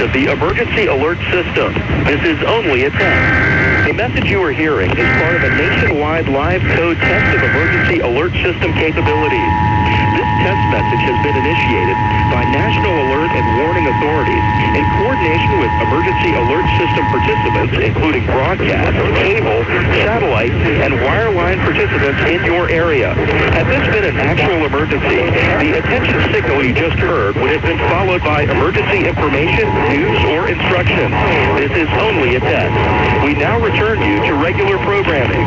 of the emergency alert system. This is only a test. The message you are hearing is part of a nationwide live code test of emergency alert system capabilities. This test message has been initiated by National Alert and Warning Authorities in coordination with emergency alert system participants, including broadcast, cable, satellite, and wireline participants in your area. Had this been an actual emergency, the attention signal you just heard would have been followed by emergency information, news, or instructions. This is only a test. We now return you to regular programming.